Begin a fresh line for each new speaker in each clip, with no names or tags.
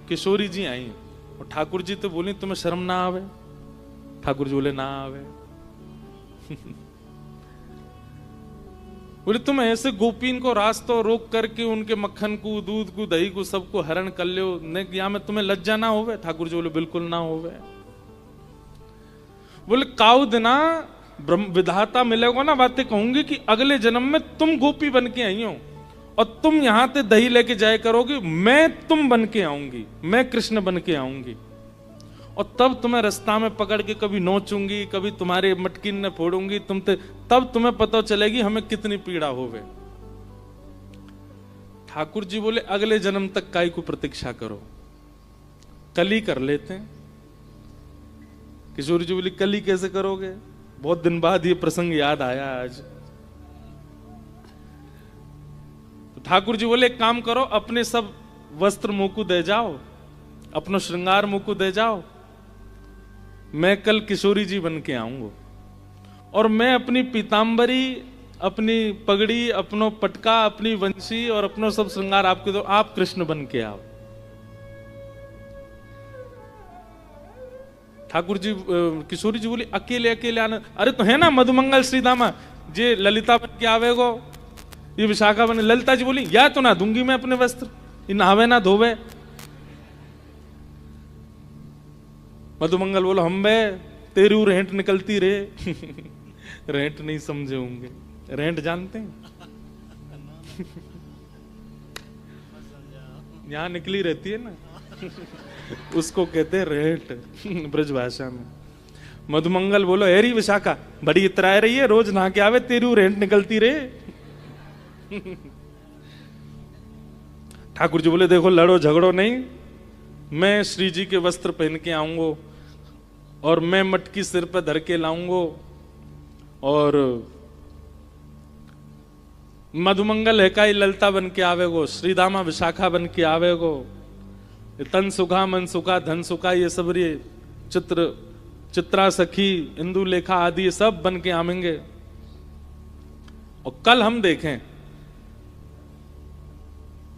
किशोरी जी आई और ठाकुर जी तो बोली तुम्हें शर्म ना आवे? ठाकुर जी बोले ना आवे। बोले तुम ऐसे गोपीन को रास्तों रोक करके उनके मक्खन को, दूध को, दही को, सबको हरण कर लो, यहाँ में तुम्हें लज्जा ना होवे? ठाकुर जी बोले बिल्कुल ना होवे। बोले काउ दिना ब्रह्म विधाता मिलेगा ना, बातें कहूंगी कि अगले जन्म में तुम गोपी बन के आई हो और तुम यहां से दही लेके जाया करोगी, मैं तुम बन के आऊंगी, मैं कृष्ण बन के आऊंगी और तब तुम्हें रास्ता में पकड़ के कभी नोचूंगी, कभी तुम्हारे मटकी ने फोड़ूंगी, तब तुम्हें पता चलेगी हमें कितनी पीड़ा होवे। ठाकुर जी बोले अगले जन्म तक काई को प्रतीक्षा करो, कल ही कर लेते हैं। किशोरी जी बोली कल ही कैसे करोगे? बहुत दिन बाद ये प्रसंग याद आया आज। तो ठाकुर जी बोले एक काम करो, अपने सब वस्त्र मुंह को दे जाओ, अपना श्रृंगार मुंह को दे जाओ, मैं कल किशोरी जी बन के आऊंगा और मैं अपनी पीतांबरी, अपनी पगड़ी, अपनो पटका, अपनी वंशी और अपनो सब श्रृंगार आपके दो, आप कृष्ण बन के आओ। ठाकुर जी किशोरी जी बोली अकेले अकेले आना? अरे तो है ना मधुमंगल श्रीदामा, जे ललिता बन के आवेगो, ये विशाखा बने। ललिता जी बोली या तो ना दूंगी मैं अपने वस्त्र, ये नहावे ना धोवे। मधुमंगल बोलो हम बे तेरी रेंट निकलती रे। रेंट नहीं समझे होंगे, रेंट जानते हैं? यहां निकली रहती है ना, उसको कहते हैं रेंट ब्रज भाषा में। मधुमंगल बोलो हेरी विशाखा बड़ी इतराए रही है, रोज नहा के आवे, तेरी रेंट निकलती रे। ठाकुर जी बोले देखो लड़ो झगड़ो नहीं, मैं श्री जी के वस्त्र पहन के आऊंगो और मैं मटकी सिर पर धर के लाऊंगो और मधुमंगल है काई ललता बन के आवेगो, श्रीदामा विशाखा बन के आवेगो, तन सुखा मन सुखा धन सुखा, ये सब ये चित्रा सखी, इंदु लेखा आदि ये सब बन के आवेंगे और कल हम देखें,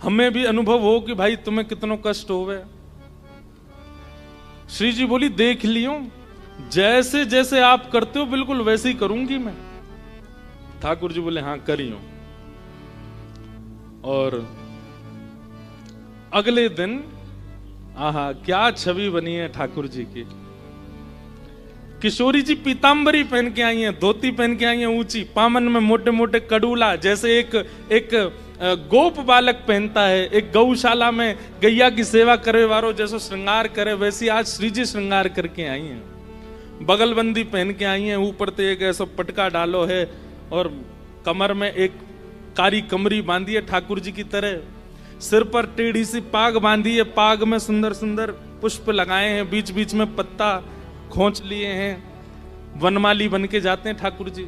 हमें भी अनुभव हो कि भाई तुम्हें कितना कष्ट होवे। श्री जी बोली देख लियो, जैसे जैसे आप करते हो बिल्कुल वैसे ही करूंगी मैं। ठाकुर जी बोले हाँ करियो। और अगले दिन आहा क्या छवि बनी है ठाकुर जी की। किशोरी जी पीतांबरी पहन के आई हैं, धोती पहन के आई हैं ऊंची, पामन में मोटे मोटे कड़ूला, जैसे एक गोप बालक पहनता है, एक गौशाला में गैया की सेवा करे वारो जैसे श्रृंगार करे, वैसी आज श्री जी श्रृंगार करके आई हैं। बगलबंदी पहन के आई हैं, ऊपर तो एक ऐसा पटका डालो है और कमर में एक कारी कमरी बांधी है ठाकुर जी की तरह, सिर पर टेढ़ी सी पाग बांधी है, पाग में सुंदर सुंदर पुष्प लगाए हैं, बीच बीच में पत्ता खोंच लिए हैं, वनमाली बन के जाते हैं ठाकुर जी।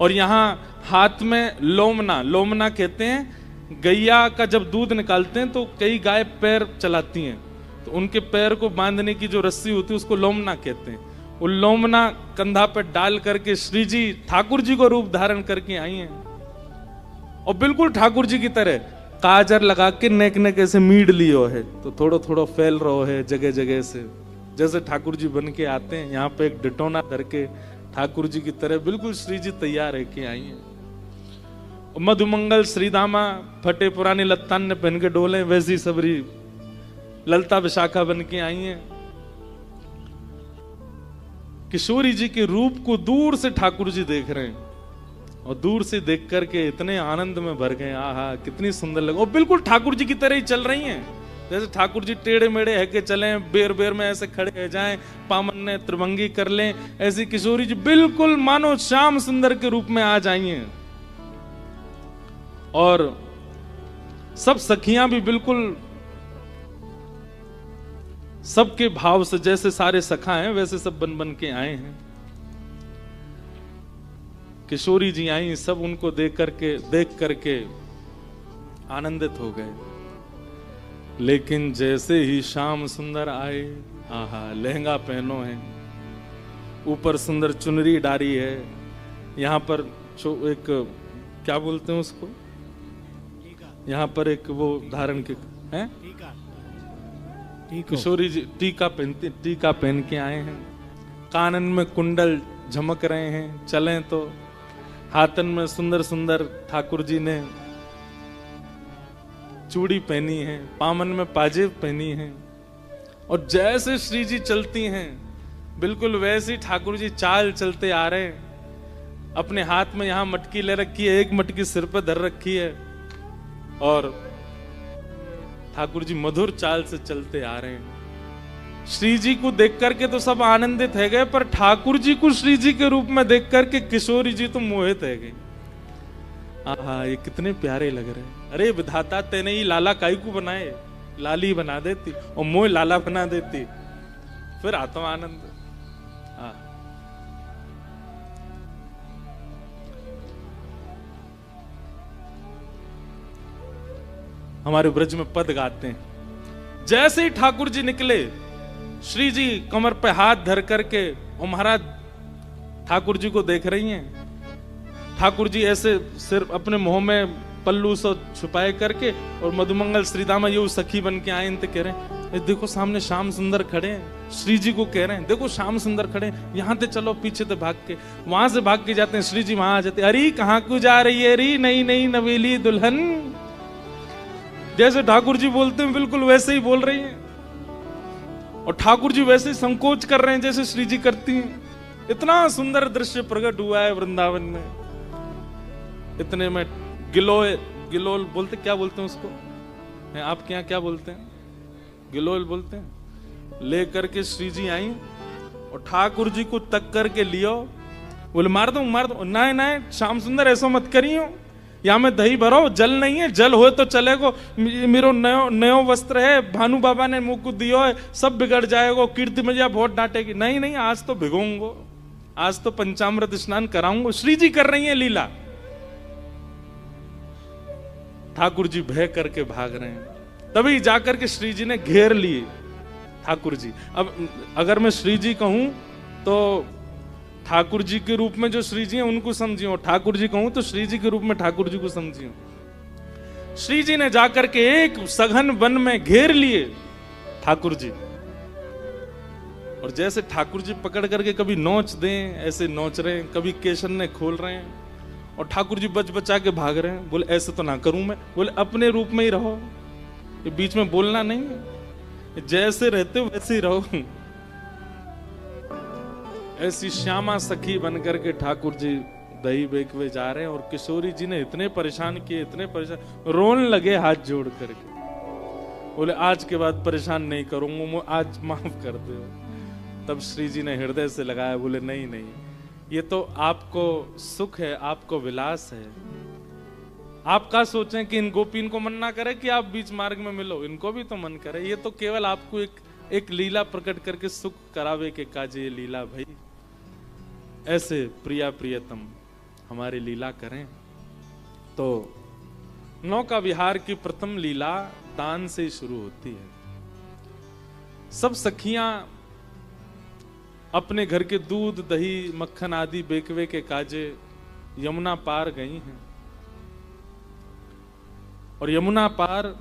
और यहाँ हाथ में लोमना कहते हैं, गैया का जब दूध निकालते हैं तो कई गाय पैर चलाती हैं, तो उनके पैर को बांधने की जो रस्सी होती है उसको लोमना कहते हैं। वो लोमना कंधा पर डाल करके श्री जी ठाकुर जी को रूप धारण करके आई हैं और बिल्कुल ठाकुर जी की तरह काजर लगा के नेक नेक ऐसे मीड लियो है, तो थोड़ा थोड़ा फैल रहा है जगह जगह से, जैसे ठाकुर जी बन के आते हैं। यहाँ पे एक डिटोना धर के ठाकुर जी की तरह बिल्कुल श्री जी तैयार है के आई हैं। मधुमंगल श्रीदामा फटे पुराने लत्तान ने पहन के डोले, वैसी सबरी ललता विशाखा बन के आई हैं। किशोरी जी के रूप को दूर से ठाकुर जी देख रहे हैं और दूर से देख करके इतने आनंद में भर गए, आहा कितनी सुंदर लगे, और बिल्कुल ठाकुर जी की तरह ही चल रही हैं, जैसे ठाकुर जी टेढ़े मेढ़े है के चले, बेर बेर में ऐसे खड़े हो जाएं, पामन ने त्रिभंगी कर लें, ऐसी किशोरी जी बिल्कुल मानो श्याम सुंदर के रूप में आ जाई हैं। और सब सखियां भी बिल्कुल सबके भाव से, जैसे सारे सखा हैं वैसे सब बन बन के आए हैं। किशोरी जी आई, सब उनको देख करके आनंदित हो गए। लेकिन जैसे ही श्याम सुंदर आए, आहा लहंगा पहनो है, ऊपर सुंदर चुनरी डारी है, यहाँ पर एक क्या बोलते हैं उसको, यहाँ पर एक वो धारण के हैं किशोरी जी टीका पहन के आए हैं, कानन में कुंडल झमक रहे हैं, चलें तो हाथन में सुंदर सुंदर ठाकुर जी ने चूड़ी पहनी है, पामन में पाजेब पहनी है, और जैसे श्री जी चलती हैं बिल्कुल वैसे ठाकुर जी चाल चलते आ रहे हैं। अपने हाथ में यहां मटकी ले रखी है, एक मटकी सिर पर धर रखी है, और ठाकुर जी मधुर चाल से चलते आ रहे हैं। श्री जी को देख करके तो सब आनंदित है गए, पर ठाकुर जी को श्री जी के रूप में देख करके किशोरी जी तो मोहित है गई। आहा, ये कितने प्यारे लग रहे हैं। अरे विधाता तेने ही लाला काई को बनाए, लाली बना देती और मोह लाला बना देती, फिर आता आनंद। हमारे ब्रज में पद गाते हैं, जैसे ही ठाकुर जी निकले, श्री जी कमर पे हाथ धर करके और महाराज ठाकुर जी को देख रही हैं। ठाकुर जी ऐसे सिर्फ अपने मुंह में पल्लू से छुपाए करके और मधुमंगल श्रीदामा ये सखी बन के आए, इनते कह रहे हैं देखो सामने श्याम सुंदर खड़े हैं। श्री जी को कह रहे हैं देखो श्याम सुंदर खड़े हैं, यहाँ से चलो, पीछे से भाग के, वहां से भाग के जाते हैं। श्री जी वहां आ जाते, अरे कहाँ को जा रही है, अरे नई नई नवेली दुल्हन। जैसे ठाकुर जी बोलते हैं बिल्कुल वैसे ही बोल रही हैं, और ठाकुर जी वैसे ही संकोच कर रहे हैं जैसे श्री जी करती हैं। इतना सुंदर दृश्य प्रकट हुआ है वृंदावन में। इतने में गिलोल बोलते, क्या बोलते हैं उसको, आपके यहाँ क्या बोलते हैं, गिलोल बोलते हैं। ले करके श्री जी आई और ठाकुर जी को तक करके लियो, बोले मार दो मार दो। नहीं नहीं श्याम सुंदर ऐसा मत करियो, यहाँ में दही भरो, जल नहीं है, जल हो तो चलेगो, मेरो नयो नयो वस्त्र है, भानु बाबा ने मुंह को दियो है, सब बिगड़ जाएगो, कीर्ति मैया बहुत डांटेगी। नहीं नहीं आज तो भिगोंगो, आज तो पंचामृत स्नान कराऊंगो। श्री जी कर रही है लीला। ठाकुर जी भय करके भाग रहे हैं, तभी जाकर के श्री जी ने घेर लिए ठाकुर जी। अब अगर मैं श्री जी कहूं तो ठाकुर जी के रूप में जो श्री जी हैं उनको समझियो, ठाकुर जी कहूं तो श्री जी के रूप में ठाकुर जी को समझियो। श्री जी ने जाकर के एक सघन वन में घेर लिए ठाकुर जी, और जैसे ठाकुर जी पकड़ करके कभी नोच दें, ऐसे नोच रहे हैं, कभी केशन ने खोल रहे हैं, और ठाकुर जी बच बचा के भाग रहे हैं। बोले ऐसे तो ना करूं मैं, बोले अपने रूप में ही रहो, ये बीच में बोलना नहीं है, जैसे रहते हो वैसे ही रहो। ऐसी श्यामा सखी बनकर के ठाकुर जी दही बेकवे जा रहे हैं, और किशोरी जी ने इतने परेशान किए, इतने परेशान, रोने लगे हाथ जोड़ करके। बोले आज के बाद परेशान नहीं करूंगा, आज माफ कर दो। तब श्री जी ने हृदय से लगाया, बोले नहीं नहीं, ये तो आपको सुख है, आपको विलास है। आप क्या सोचें कि इन गोपीन को मन ना करे कि आप बीच मार्ग में मिलो, इनको भी तो मन करे। ये तो केवल आपको एक लीला प्रकट करके सुख करावे के काजे लीला भाई। ऐसे प्रिया प्रियतम हमारी लीला करें। तो नौका विहार की प्रथम लीला दान से शुरू होती है। सब सखियां अपने घर के दूध दही मक्खन आदि बेकवे के काजे यमुना पार गई हैं, और यमुना पार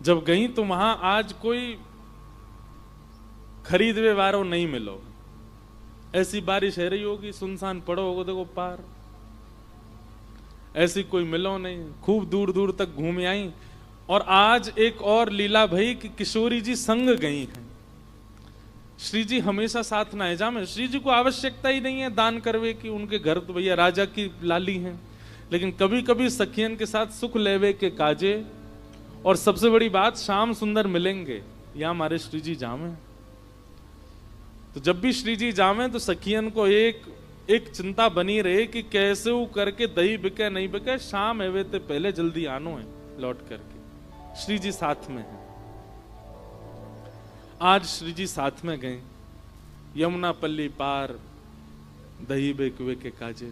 जब गई तो वहां आज कोई खरीदवे वारो नहीं मिलो। ऐसी बारिश है रही होगी, सुनसान पड़ो होगा, देखो पार ऐसी कोई मिलो नहीं। खूब दूर दूर तक घूम आई, और आज एक और लीला भई कि किशोरी जी संग गई हैं। श्री जी हमेशा साथ ना है जामे, श्री जी को आवश्यकता ही नहीं है दान करवे की, उनके घर तो भैया राजा की लाली हैं, लेकिन कभी कभी सखियन के साथ सुख लेवे के काजे। और सबसे बड़ी बात, श्याम सुंदर मिलेंगे, या हमारे श्री जी जामे। तो जब भी श्री जी जामे तो सखियन को एक चिंता बनी रहे कि कैसे वो करके दही बिके नहीं बिके, शाम है वे ते पहले जल्दी आनो है लौट करके। श्री जी साथ में हैं। आज श्री जी साथ में गए, यमुना पल्ली पार दही बेकवे के काजे।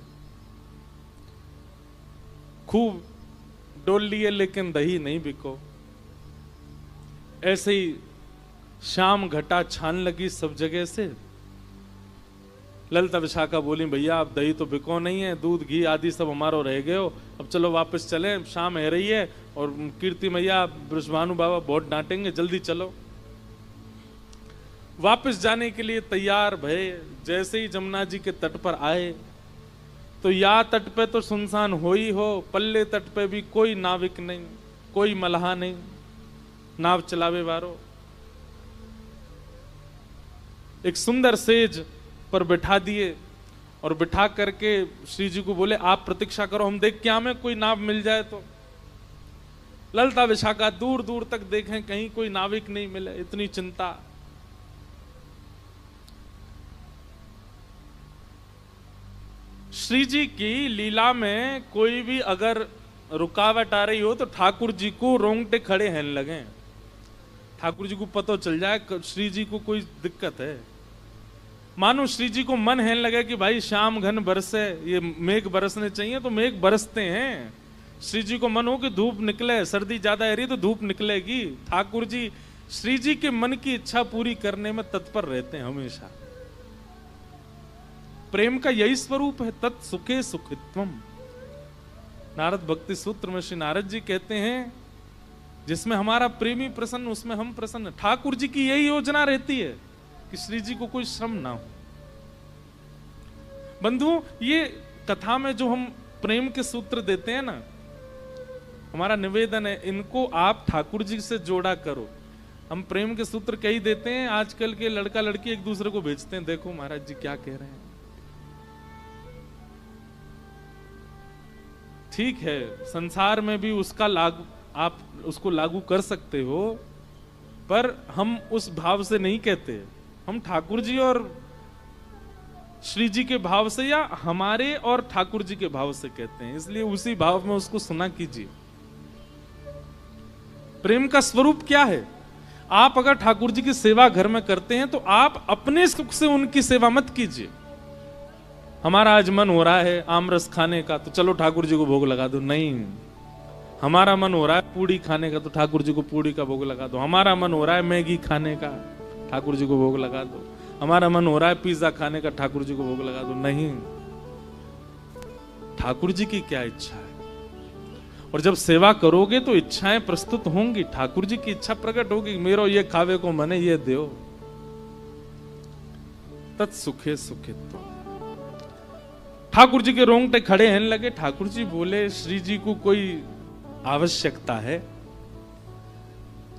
खूब डोल लिए लेकिन दही नहीं बिको। ऐसे ही शाम घटा छान लगी सब जगह से, ललिता विशाखा बोली भैया अब दही तो बिको नहीं है, दूध घी आदि सब हमारो रह गए हो, अब चलो वापस चलें, शाम है रही है और कीर्ति मैया वृषभानु बाबा बहुत डांटेंगे, जल्दी चलो। वापस जाने के लिए तैयार भये। जैसे ही जमुना जी के तट पर आए तो या तट पे तो सुनसान हो ही हो, पल्ले तट पे भी कोई नाविक नहीं, कोई मल्हा नहीं, नाव चलावे वारो। एक सुंदर सेज पर बिठा दिए और बिठा करके श्री जी को बोले आप प्रतीक्षा करो, हम देख के आवे कोई नाव मिल जाए तो। ललिता विशाखा दूर दूर तक देखें, कहीं कोई नाविक नहीं मिले, इतनी चिंता। श्री जी की लीला में कोई भी अगर रुकावट आ रही हो तो ठाकुर जी को रोंगटे खड़े हैं लगे। ठाकुर जी को पता चल जाए श्री जी को कोई दिक्कत है। मानो श्री जी को मन है लगे कि भाई शाम घन बरसे, ये मेघ बरसने चाहिए तो मेघ बरसते हैं। श्री जी को मन हो कि धूप निकले, सर्दी ज्यादा है रही तो धूप निकलेगी। ठाकुर जी श्री जी के मन की इच्छा पूरी करने में तत्पर रहते हैं हमेशा। प्रेम का यही स्वरूप है, तत् सुखे सुखित्वम। नारद भक्ति सूत्र में श्री नारद जी कहते हैं जिसमें हमारा प्रेमी प्रसन्न उसमें हम प्रसन्न। ठाकुर जी की यही योजना रहती है कि श्री जी को कोई श्रम ना हो। बंधुओं, ये कथा में जो हम प्रेम के सूत्र देते हैं ना, हमारा निवेदन है इनको आप ठाकुर जी से जोड़ा करो। हम प्रेम के सूत्र कई देते हैं, आजकल के लड़का लड़की एक दूसरे को भेजते हैं, देखो महाराज जी क्या कह रहे हैं। ठीक है, संसार में भी उसका लागू, आप उसको लागू कर सकते हो, पर हम उस भाव से नहीं कहते। हम ठाकुर जी और श्री जी के भाव से या हमारे और ठाकुर जी के भाव से कहते हैं, इसलिए उसी भाव में उसको सुना कीजिए। प्रेम का स्वरूप क्या है? आप अगर ठाकुर जी की सेवा घर में करते हैं तो आप अपने सुख से उनकी सेवा मत कीजिए। हमारा आज मन हो रहा है आमरस खाने का तो चलो ठाकुर जी को भोग लगा दो, नहीं। हमारा मन हो रहा है पूड़ी खाने का तो ठाकुर जी को पूड़ी का भोग लगा दो। हमारा मन हो रहा है मैगी खाने का, ठाकुर जी को भोग लगा दो। हमारा मन हो रहा है पिज्जा खाने का, ठाकुर जी को भोग लगा दो, नहीं। ठाकुर जी की क्या इच्छा है? और जब सेवा करोगे तो इच्छाएं प्रस्तुत होंगी, ठाकुर जी की इच्छा प्रकट होगी, मेरो ये खावे को मने ये दो। तत्सुखे सुखित्व। ठाकुर जी के रोंगटे खड़े हैं लगे। ठाकुर जी बोले श्री जी को कोई आवश्यकता है?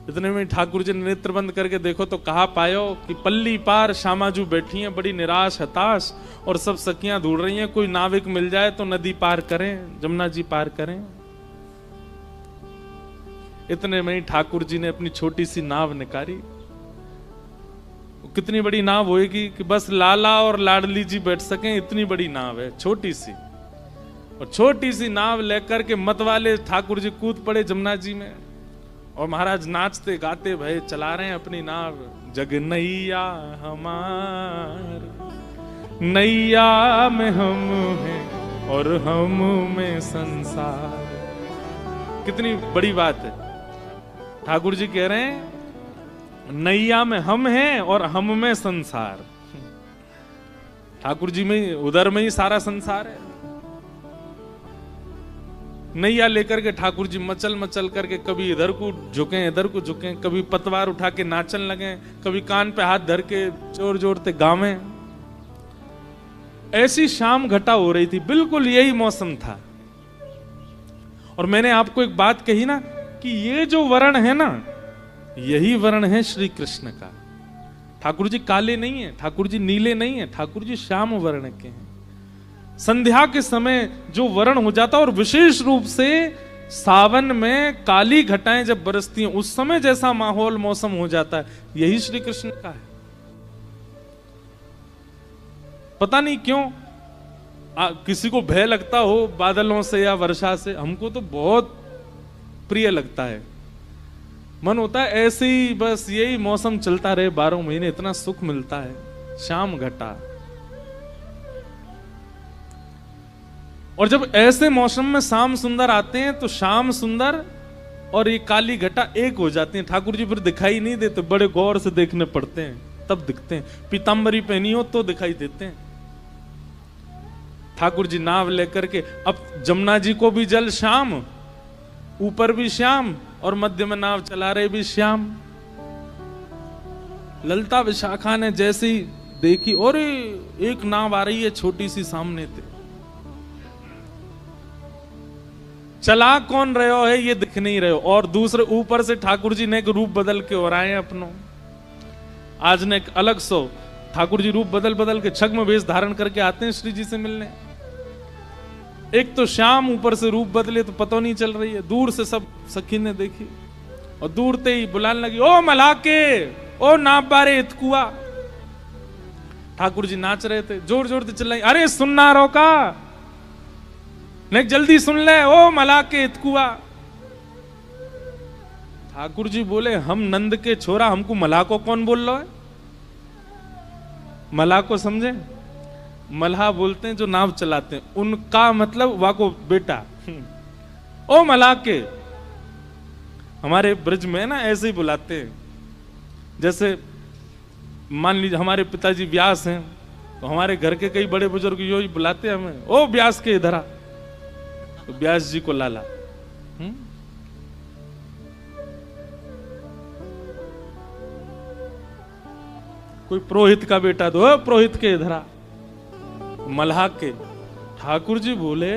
इतने में ठाकुर जी ने नेत्र बंद करके देखो तो कहा पायो कि पल्ली पार श्यामाजू बैठी हैं बड़ी निराश हताश, और सब सखियां ढूंढ रही हैं कोई नाविक मिल जाए तो नदी पार करें, जमुना जी पार करें। इतने में ठाकुर जी ने अपनी छोटी सी नाव निकाली। कितनी बड़ी नाव होएगी कि बस लाला और लाडली जी बैठ सकें, इतनी बड़ी नाव है, छोटी सी। और छोटी सी नाव लेकर के मतवाले ठाकुर जी कूद पड़े जमुना जी में, और महाराज नाचते गाते भय चला रहे हैं अपनी नाव। जग नैया हमार, नैया में हम हैं और हम में संसार। कितनी बड़ी बात है। ठाकुर जी कह रहे हैं नैया में हम हैं और हम में संसार। ठाकुर जी में उधर में ही सारा संसार है। नैया लेकर के ठाकुर जी मचल मचल करके कभी इधर को झुके इधर को झुके, कभी पतवार उठा के नाचन लगे, कभी कान पे हाथ धर के जोर जोरते गावे। ऐसी शाम घटा हो रही थी, बिल्कुल यही मौसम था। और मैंने आपको एक बात कही ना कि ये जो वर्ण है ना, यही वर्ण है श्री कृष्ण का। ठाकुर जी काले नहीं है, ठाकुर जी नीले नहीं है, ठाकुर जी श्याम वर्ण के हैं। संध्या के समय जो वर्ण हो जाता है, और विशेष रूप से सावन में काली घटाएं जब बरसती हैं उस समय जैसा माहौल मौसम हो जाता है, यही श्री कृष्ण का है। पता नहीं क्यों किसी को भय लगता हो बादलों से या वर्षा से, हमको तो बहुत प्रिय लगता है। मन होता है ऐसे ही बस यही मौसम चलता रहे 12 महीने, इतना सुख मिलता है। शाम घटा। और जब ऐसे मौसम में शाम सुंदर आते हैं तो शाम सुंदर और ये काली घटा एक हो जाती हैं। ठाकुर जी फिर दिखाई नहीं देते, बड़े गौर से देखने पड़ते हैं, तब दिखते हैं। पीतांबरी पहनी हो तो दिखाई देते हैं। ठाकुर जी नाव लेकर के, अब जमुना जी को भी जल श्याम, ऊपर भी श्याम और मध्य में नाव चला रहे भी श्याम। ललिता विशाखा ने जैसी देखी, और एक नाव आ रही है छोटी सी सामने से, चला कौन रहे हो है ये दिख नहीं रहे हो, और दूसरे ऊपर से ठाकुर जी ने एक रूप बदल के और आए अपनों। आज ने एक अलग सो ठाकुर जी रूप बदल बदल के छग में वेश धारण करके आते हैं श्री जी से मिलने। एक तो श्याम, ऊपर से रूप बदले तो पता नहीं चल रही है। दूर से सब सखी ने देखी और दूर ते ही बुलाने लगी, ओ मलाके, ओ नाप बारे इतकुआ। ठाकुर जी नाच रहे थे, जोर जोर से चिल्लाई, अरे सुनना रोका, नहीं जल्दी सुन ले, ओ मलाके इतकुआ। ठाकुर जी बोले, हम नंद के छोरा, हमको मलाको कौन बोल रहा है? मलाह को समझे? मल्हा बोलते हैं जो नाव चलाते हैं, उनका मतलब वाको बेटा। ओ मलाह के, हमारे ब्रज में ना ऐसे ही बुलाते हैं। जैसे मान लीजिए हमारे पिताजी व्यास हैं, तो हमारे घर के कई बड़े बुजुर्ग यो ही बुलाते हैं हमें, ओ व्यास के इधर आ, तो व्यास जी को लाला। कोई पुरोहित का बेटा तो पुरोहित के इधर आ, मल्हा के। ठाकुर जी बोले,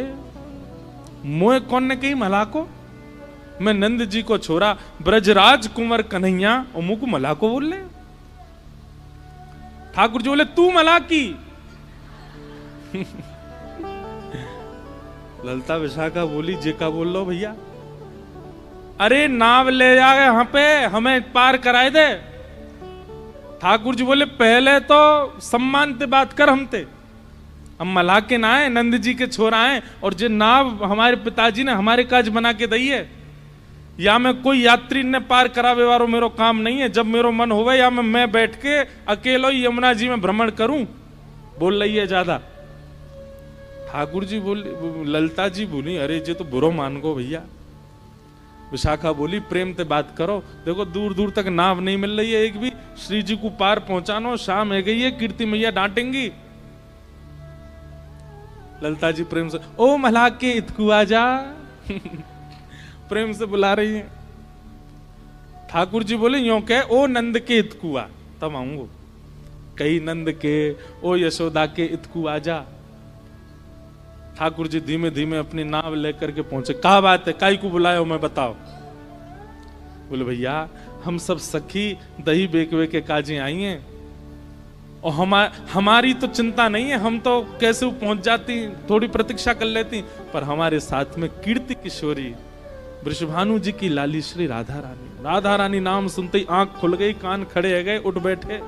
मोए कौन ने कही मल्हा को? मैं नंद जी को छोरा ब्रजराज कुंवर कन्हैया, और मुंह को मल्हा को बोल ले। ठाकुर जी बोले, तू मल्हा की। ललिता विशाखा बोली, जे का बोल लो भैया? अरे नाव ले जाए यहां पे, हमें पार कराए दे। ठाकुर जी बोले, पहले तो सम्मान से बात कर, हम मल्हा के ना आए, नंद जी के छोरा आए, और जे नाव हमारे पिताजी ने हमारे काज बना के दी है, या मैं कोई यात्री ने पार करावे वारो मेरो काम नहीं है। जब मेरो मन होवे या मैं बैठ के अकेलो यमुना जी में भ्रमण करूं, बोल रही है ज्यादा। ठाकुर जी बोली, ललिता जी बोली, अरे जे तो बुरो मान गो भैया। विशाखा बोली, प्रेम से बात करो, देखो दूर दूर तक नाव नहीं मिल रही है एक भी, श्री जी को पार पहुंचानो, शाम है गई है, कीर्ति मैया डांटेंगी। ललिता जी प्रेम से, ओ मल्हा के इतकू आजा। प्रेम से बुला रही है। ठाकुर जी बोले, यो कह, ओ नंद के इतकू आ, तब आऊंगो। कही नंद के, ओ यशोदा के इतकू आजा। ठाकुर जी धीमे धीमे अपनी नाव लेकर के पहुंचे। क्या बात है, काई को बुलायो मैं बताओ? बोले, भैया हम सब सखी दही बेकवे के काजी आई हैं, और हमारी तो चिंता नहीं है, हम तो कैसे पहुंच जाती, थोड़ी प्रतीक्षा कर लेती, पर हमारे साथ में कीर्ति किशोरी वृषभानु जी की लाली श्री राधा रानी। राधा रानी नाम सुनते ही आंख खुल गई, कान खड़े हो गए, उठ बैठे।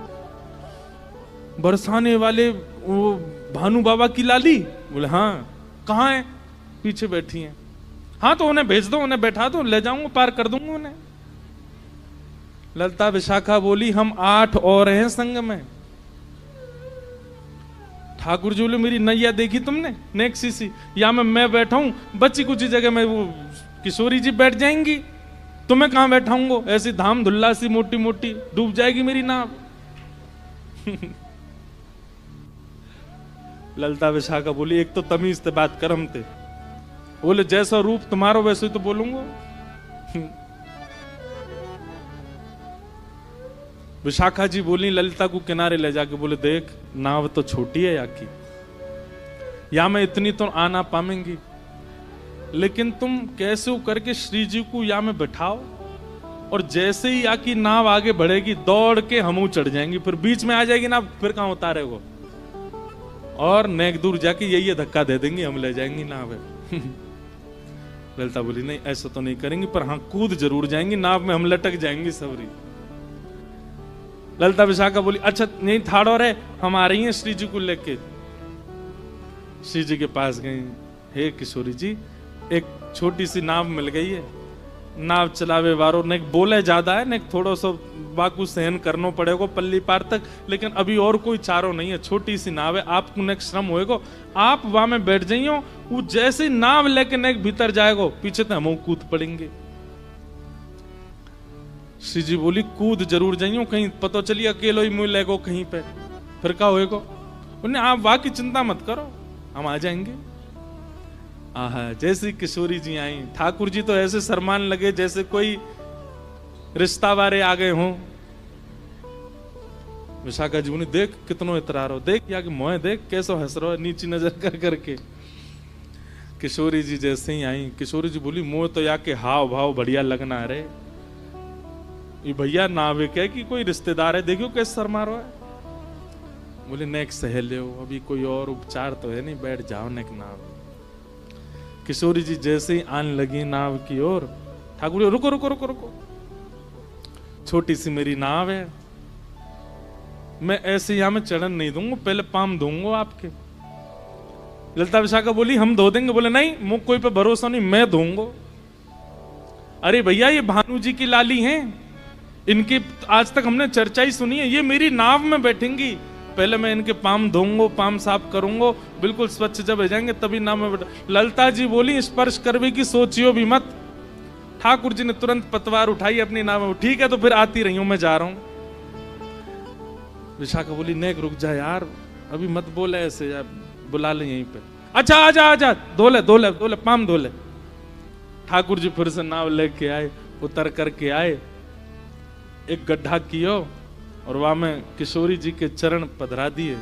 बरसाने वाले वो भानु बाबा की लाली? बोले, हाँ। कहाँ है? पीछे बैठी हैं। हाँ तो उन्हें भेज दो, उन्हें बैठा दो, ले जाऊंगा, पार कर दूंगा उन्हें। ललिता विशाखा बोली, हम 8 और हैं संग में। ठाकुर जी बोले, मेरी नैया देखी तुमने नेक सी, या मैं बैठा हूं, बच्ची कुछ जगह में वो किशोरी जी बैठ जाएंगी, तुम्हें कहां बैठाऊंगो? ऐसी धाम धुल्ला सी मोटी मोटी, डूब जाएगी मेरी नाव। ललिता विशाखा बोली, एक तो तमीज से बात कर हमते। बोले, जैसा रूप तुम्हारा वैसे ही तो बोलूंगा। विशाखा जी बोली ललिता को किनारे ले जाके, बोले, देख नाव तो छोटी है याकी, या मैं इतनी तो आना पाएंगी, लेकिन तुम कैसे करके श्री जी को या में बैठाओ, और जैसे ही याकी नाव आगे बढ़ेगी, दौड़ के हमू चढ़ जाएंगी, फिर बीच में आ जाएगी ना, फिर कहां उतारे वो, और नेक दूर जाके यही धक्का दे देंगे, हम ले जाएंगी नाव। ललिता बोली, नहीं ऐसा तो नहीं करेंगी, पर हाँ कूद जरूर जाएंगी, नाव में हम लटक जाएंगी सबरी। ललिता विशाखा बोली, अच्छा नहीं थाड़ो रे, हम आ रही हैं श्री जी को लेके। श्री जी के पास गई, हे किशोरी जी, एक छोटी सी नाव मिल गई है, नाव चलावे वारो ने बोले ज्यादा है, ने थोड़ा सा बाकू सहन करना पड़ेगा पल्ली पार तक, लेकिन अभी और कोई चारो नहीं है, छोटी सी नाव है, आपको नेक श्रम होएगा, आप वहां में बैठ जाइयो, वो जैसे नाव लेके नेक भीतर जाएगा, पीछे तो हम कूद पड़ेंगे। श्री जी बोली, कूद जरूर जाइयो, कहीं पता चलिए अकेलो ही मुँह लेगो कहीं पे, फिर क्या होएगा? उन्हें आप वहां की चिंता मत करो, हम आ जाएंगे। आहा, जैसे किशोरी जी आई, ठाकुर जी तो ऐसे शर्मान लगे जैसे कोई रिश्ता वाले आ गए हों। विशाखा जी बोली, देख कितनो इतरा रहो, देख या कि मोह देख कैसो हंस रहो नीची नजर कर करके। किशोरी जी जैसे ही आई, किशोरी जी बोली, मोह तो या के हाव भाव बढ़िया लगना रे, ये भैया नाविक है कि कोई रिश्तेदार है, देखियो कैसे शर्मा रहा है। बोले नेक सहेले हो, अभी कोई और उपचार तो है नहीं, बैठ जाओ नेक नाव। किशोरी जी जैसे ही आने लगी नाव की ओर, ठाकुर जी रुको रुको रुको रुको, छोटी सी मेरी नाव है, मैं ऐसे यहां में चढ़न नहीं दूंगा, पहले पाम दूंगा आपके। ललिता विशाखा बोली, हम धो देंगे। बोले नहीं, मुझ कोई पे भरोसा नहीं, मैं धोऊंगा। अरे भैया ये भानु जी की लाली हैं, इनकी आज तक हमने चर्चा ही सुनी है, ये मेरी नाव में बैठेंगी, पहले मैं इनके पाम धोऊंगा, पाम साफ करूंगा, बिल्कुल स्वच्छ जब हो जाएंगे तभी नाव में बैठ। ललिता जी बोली, स्पर्श करवे की सोचियो भी मत। ठाकुर जी ने तुरंत पतवार उठाई अपनी नाव में, ठीक है तो फिर आती रही हूं, मैं जा रहा हूं। विशाखा बोली, नेक रुक जा यार, अभी मत बोले ऐसे यार, बुला ले यहीं पे। अच्छा आजा आजा, धोले धोले धोले, पाम धोले। ठाकुर जी फिर से नाव लेके आए, उतर करके आए, एक गड्ढा कियो और वहां में किशोरी जी के चरण पधरा दिए।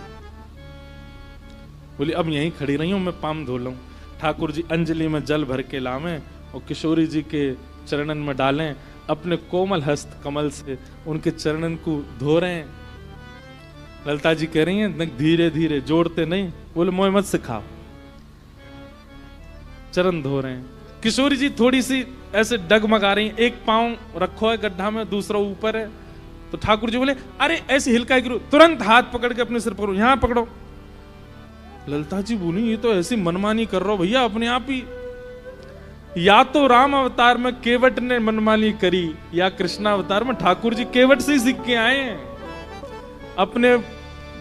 बोली अब यहीं खड़ी रही हूं, मैं पाम धो लूं। ठाकुर जी अंजलि में जल भर के लावे और किशोरी जी के चरणन में डालें, अपने कोमल हस्त कमल से उनके चरणन को धो रहे हैं। ललिता जी कह रही हैं, धीरे धीरे, जोड़ते नहीं। बोले मोह मत सिखाओ, चरण धो रहे हैं। किशोरी जी थोड़ी सी ऐसे डगमगा रही हैं, एक पांव रखो है गड्ढा में, दूसरा ऊपर है। तो ठाकुर जी बोले, अरे ऐसे हिलका गिरो, तुरंत हाथ पकड़ के अपने सिर पकड़ो, यहां पकड़ो। ललिता जी बोली, ये तो ऐसी मनमानी कर रहे हो भैया अपने आप ही, या तो राम अवतार में केवट ने मनमानी करी, या कृष्णा अवतार में ठाकुर जी केवट से ही सीख के आए हैं, अपने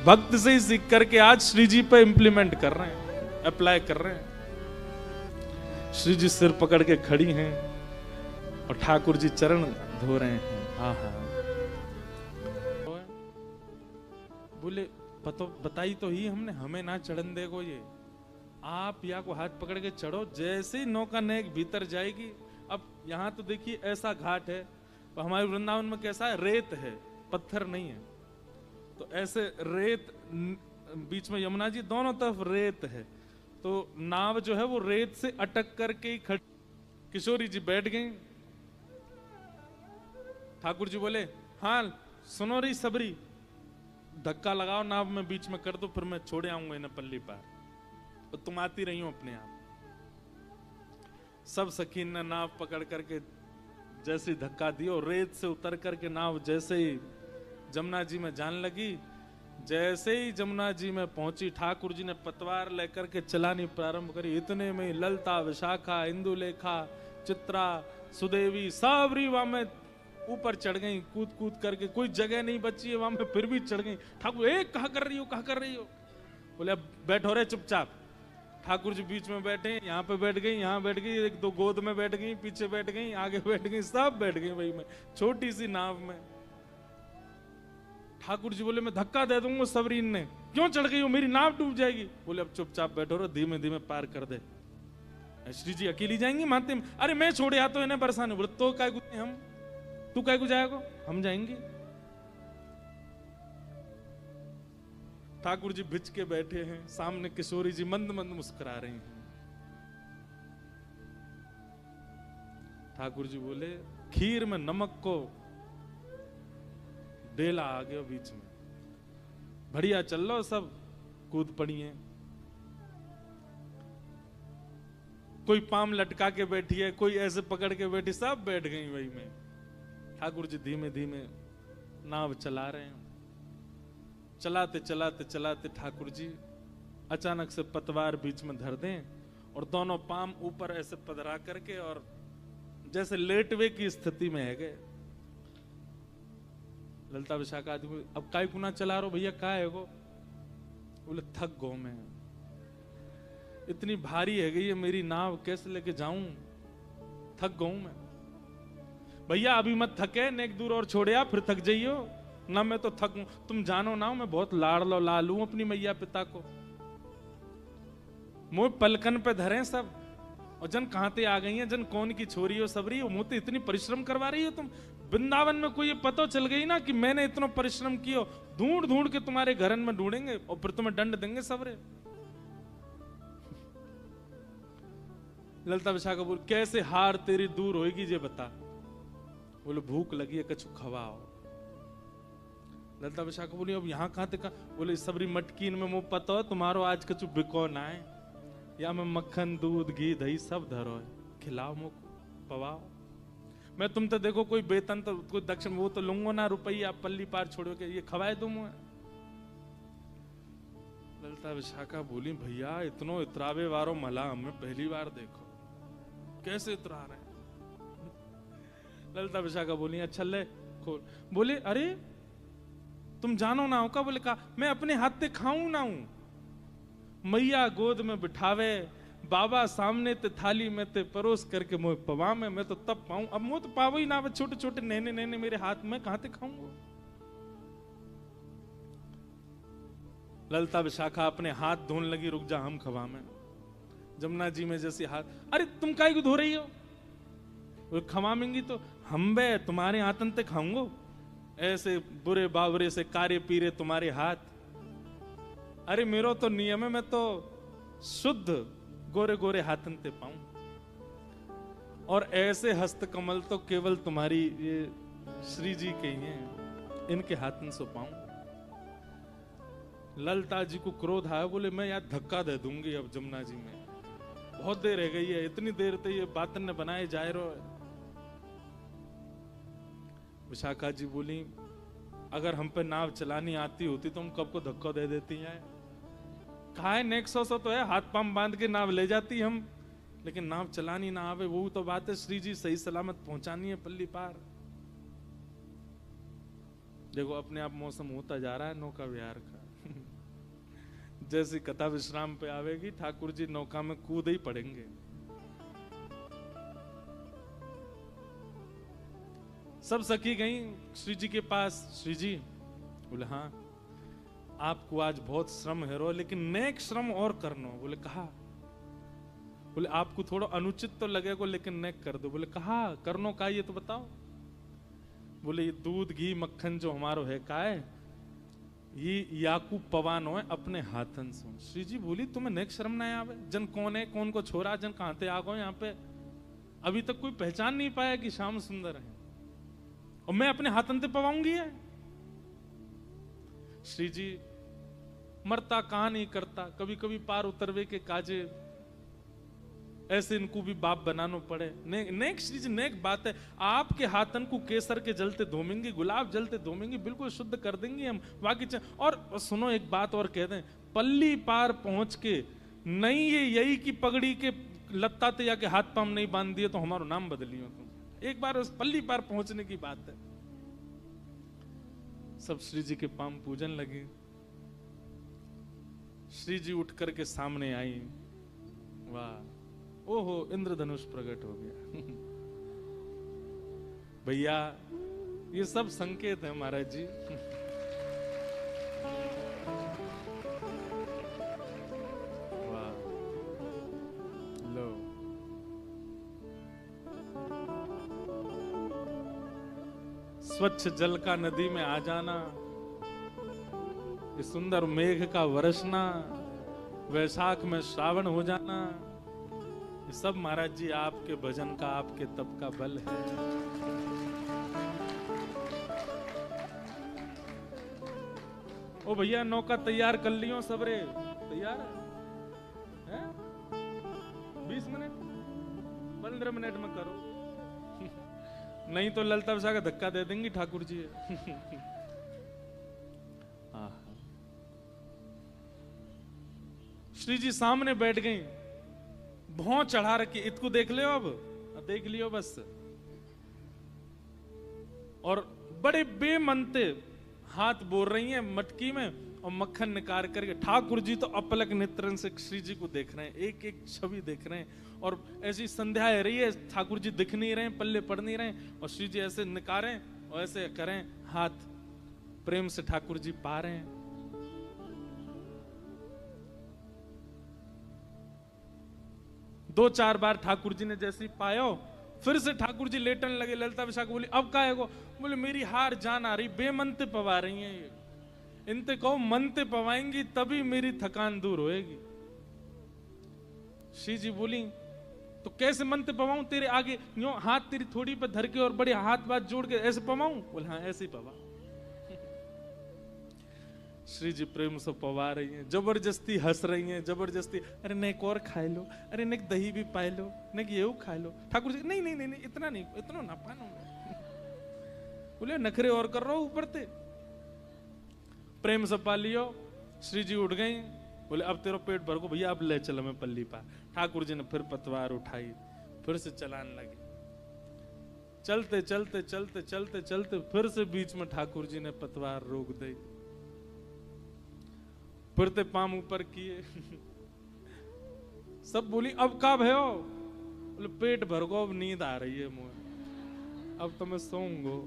भक्त से ही सीख करके आज श्री जी पे इंप्लीमेंट कर रहे हैं, अप्लाई कर रहे हैं। श्री जी सिर पकड़ के खड़ी हैं और ठाकुर जी चरण धो रहे हैं। आहा, बोले बताई तो ही हमने, हमें ना चढ़न देगो ये, आप या को हाथ पकड़ के चढ़ो, जैसे ही नौका नेक भीतर जाएगी। अब यहां तो देखिए ऐसा घाट है, हमारे वृंदावन में कैसा है, रेत है, पत्थर नहीं है। तो ऐसे रेत, बीच में यमुना जी, दोनों तरफ रेत है, तो नाव जो है वो रेत से अटक करके ही खड़ी। किशोरी जी बैठ गई। ठाकुर जी बोले, हाँ सुनो रही सबरी, धक्का लगाओ नाव में बीच में कर दो, फिर मैं छोड़े आऊंगा इन्हें पल्ली पार, तो तुम आती रही हो अपने आप। सब सखीन ने नाव पकड़ करके जैसे धक्का दियो, रेत से उतर करके नाव जैसे ही जमुना जी में जान लगी, जैसे ही जमुना जी में पहुंची, ठाकुर जी ने पतवार लेकर के चलानी प्रारंभ करी। इतने में ललिता, विशाखा, इंदुलेखा, चित्रा, सुदेवी सब रीवा में ऊपर चढ़ गई, कूद कूद करके, कोई जगह नहीं बची है वहां में, फिर भी चढ़ गई। ठाकुर, ए कहा कर रही हो, कहा कर रही हो? बोले अब बैठो रे चुपचाप। ठाकुर जी बीच में बैठे, यहाँ पे बैठ गई, यहाँ बैठ गई, एक दो गोद में बैठ गई, पीछे बैठ गई, आगे बैठ गई, सब बैठ गई वही में, छोटी सी नाव में। ठाकुर जी बोले, मैं धक्का दे दूंगा सबरीन ने, क्यों चढ़ गई हो, मेरी नाव डूब जाएगी। बोले अब चुपचाप बैठो रो, धीमे धीमे पार कर दे। श्री जी अकेली जाएंगी मानते में? अरे मैं छोड़े आ तो इन्हें बरसाने। बोले तो काय को हम, तू काय को जाएगा, हम जाएंगे। ठाकुर जी भिज के बैठे हैं, सामने किशोरी जी मंद मंद मुस्कुरा रही हैं। ठाकुर जी बोले, खीर में नमक को डेला आ गया बीच में, बढ़िया चल लो, सब कूद पड़ी हैं। कोई पाम लटका के बैठी है, कोई ऐसे पकड़ के बैठी, सब बैठ गई वही में। ठाकुर जी धीमे धीमे नाव चला रहे हैं। चलाते चलाते चलाते ठाकुर जी अचानक से पतवार बीच में धर दें और दोनों पाम ऊपर ऐसे पधरा करके और जैसे लेटवे की स्थिति में है गए। ललिता विशाखा आदमी, अब काय गुना चला रहे हो भैया, काय है गो? बोले थक गो मैं, इतनी भारी है गई ये मेरी नाव, कैसे लेके जाऊं, थक गऊ मैं। भैया अभी मत थके, नेक दूर और छोड़े आप, फिर थक जाइयो ना। मैं तो थक, तुम जानो ना मैं बहुत लाडलो लालू अपनी मैया पिता को। मोह पलकन पे धरे सब, और जन कहां ते आ गई है, जन कौन की छोरी हो सबरी हो, मुझे इतनी परिश्रम करवा रही हो तुम। वृंदावन में कोई ये पता चल गई ना कि मैंने इतना परिश्रम किया, ढूंढ ढूंढ के तुम्हारे घरन में ढूंढेंगे और फिर तुम्हें दंड देंगे सबरे। ललता विशाखा बोल, कैसे हार तेरी दूर होगी जे बता। बोले भूख लगी है, कछु खवाओ। ललता विशाखा बोली, अब यहाँ कहां तक। बोले सबरी मटकी में मुंह पता हो तुम्हारो आज कछु बिको ना है, या मैं मक्खन दूध घी दही सब धरो है, खिलाओ मुख पवाओ। मैं तुम तो देखो कोई वेतन तो कोई दक्षिण वो तो लूंगो ना रुपया, पल्ली पार छोड़ो के ये खवाए दूं मैं। ललता विशाखा बोली, भैया इतनो इतरावे वारो मला हमें पहली बार देखो, कैसे इतरा रहे। ललता विशाखा बोली, अच्छा ले खोल। बोले अरे तुम जानो ना हो का। बोले कहा, मैं अपने हाथ से खाऊं ना हूं। मैया गोद में बिठावे, बाबा सामने ते थाली में ते परोस करके मोह पवा में, मैं तो तब पाऊं। अब मुंह तो पावो ही ना, छोटे छोटे नैने नैने मेरे हाथ में, कहां ते खाऊंगा। ललता विशाखा अपने हाथ धोने लगी, रुक जा हम खवा में। जमुना जी में जैसे हाथ, अरे तुम काहे को धो रही हो। वो खवामेंगी तो हम बे तुम्हारे आतन ते खाऊंगो, ऐसे बुरे बावरे से कारे पीरे तुम्हारे हाथ। अरे मेरो तो नियम है, मैं तो शुद्ध गोरे गोरे हाथन ते पाऊं, और ऐसे हस्त कमल तो केवल तुम्हारी ये श्री जी के ही हैं, इनके हाथन से पाऊं। ललता जी को क्रोध आया, बोले मैं यार धक्का दे दूंगी अब जमुना जी में, बहुत देर रह गई है, इतनी देर तो ये बातन ने बनाए जाए रो। विशाखा जी बोली, अगर हम पे नाव चलानी आती होती तो हम कब को धक्का दे देती हैं। कहा है नेक्सो सो तो है, हाथ पांव बांध के नाव ले जाती हम, लेकिन नाव चलानी ना आवे वो तो बात है। श्री जी सही सलामत पहुंचानी है पल्ली पार। देखो अपने आप मौसम होता जा रहा है नौका विहार का। जैसी कथा विश्राम पे आवेगी, ठाकुर जी नौका में कूद ही पड़ेंगे। सब सखी गई श्री जी के पास। श्री जी बोले, हाँ आपको आज बहुत श्रम है रो, लेकिन नेक श्रम और करनो। बोले कहा। बोले आपको थोड़ा अनुचित तो लगेगा, लेकिन नेक कर दो। बोले कहा करनो का ये तो बताओ। बोले ये दूध घी मक्खन जो हमारो है का है, ये याकू पवानो है अपने हाथन से। श्री जी बोली, तुम्हें नेक शर्म ना आवे। जन कौन है, कौन को छोरा, जन कहां ते आ गो यहाँ पे। अभी तक कोई पहचान नहीं पाया कि श्याम सुंदर है, और मैं अपने हाथन ते पवाऊंगी है। श्री जी मरता कहां नहीं करता, कभी कभी पार उतरवे के काजे, ऐसे इनको भी बाप बनाना पड़े। नेक श्री जी नेक बात है, आपके हाथन को केसर के जलते धोमेंगे, गुलाब जलते धोमेंगे, बिल्कुल शुद्ध कर देंगे हम। बाकी और सुनो एक बात और कह दें, पल्ली पार पहुंच के नहीं ये यही की पगड़ी के लत्ता ते जाके हाथ पाम नहीं बांध दिए तो हमारा नाम बदलियो तुम। एक बार उस पल्ली पार पहुंचने की बात है। सब श्री जी के पाम पूजन लगे। श्री जी उठ करके सामने आई। वाह, ओहो इंद्रधनुष प्रकट हो गया। भैया ये सब संकेत है महाराज जी। वाह, लो स्वच्छ जल का नदी में आ जाना, ये सुंदर मेघ का वर्षना, वैशाख में श्रावण हो जाना, ये सब महाराज जी आपके भजन का, आपके तप का बल है। ओ भैया नौका तैयार कर लियो सबरे, तैयार है? 20 मिनट 15 मिनट में करो। नहीं तो ललता विशाखा धक्का दे देंगी ठाकुर जी। श्री जी सामने बैठ गई, भौं चढ़ा रखी, इसको देख लियो, अब देख लियो बस। और बड़े बेमनते हाथ बोल रही हैं मटकी में, और मक्खन निकाल करके ठाकुर जी तो अपलक नेत्रन से श्री जी को देख रहे हैं, एक एक छवि देख रहे हैं। और ऐसी संध्या है रही है, ठाकुर जी दिख नहीं रहे, पल्ले पड़ नहीं रहे, और श्री जी ऐसे निकारें और ऐसे करें, हाथ प्रेम से ठाकुर जी पा रहे हैं। 2-4 बार ठाकुर जी ने जैसे ही पायो, फिर से ठाकुर जी लेटने लगे। ललिता विशाखा बोली अब का है को? बोले मेरी हार जान आ रही, बेमनते पवा रही हैं ये, इनते कहो मनते पवाएंगी तभी मेरी थकान दूर होएगी। श्री जी बोली तो कैसे मनते पवाऊं? तेरे आगे यूं हाथ तेरी थोड़ी पर धर के और बड़े हाथ बात जोड़ के ऐसे पवाऊं? बोले हाँ ऐसे ही पवा। श्री जी प्रेम से पवा रही हैं, जबरदस्ती हंस रही हैं, जबरदस्ती, अरे नहीं एक और खाए लो, अरे नहीं दही भी पाए लो, नहीं ये खा लो। ठाकुर जी नहीं नहीं नहीं, नहीं इतना नहीं, इतना ना पानो। बोले नखरे और कर रहा हूं ऊपर ते। प्रेम से पा लियो। श्री जी उठ गई, बोले अब तेरा पेट भर को भैया, अब ले चलो मैं पल्ली पार। ठाकुर जी ने फिर पतवार उठाई, फिर से चलाने लगे। चलते चलते चलते चलते चलते फिर से बीच में ठाकुर जी ने पतवार रोक दी, फिर ते पाम ऊपर किए। सब बोली अब का भयो? बोले पेट भर को, अब नींद आ रही है मुझे, अब तो मैं सोऊंगा।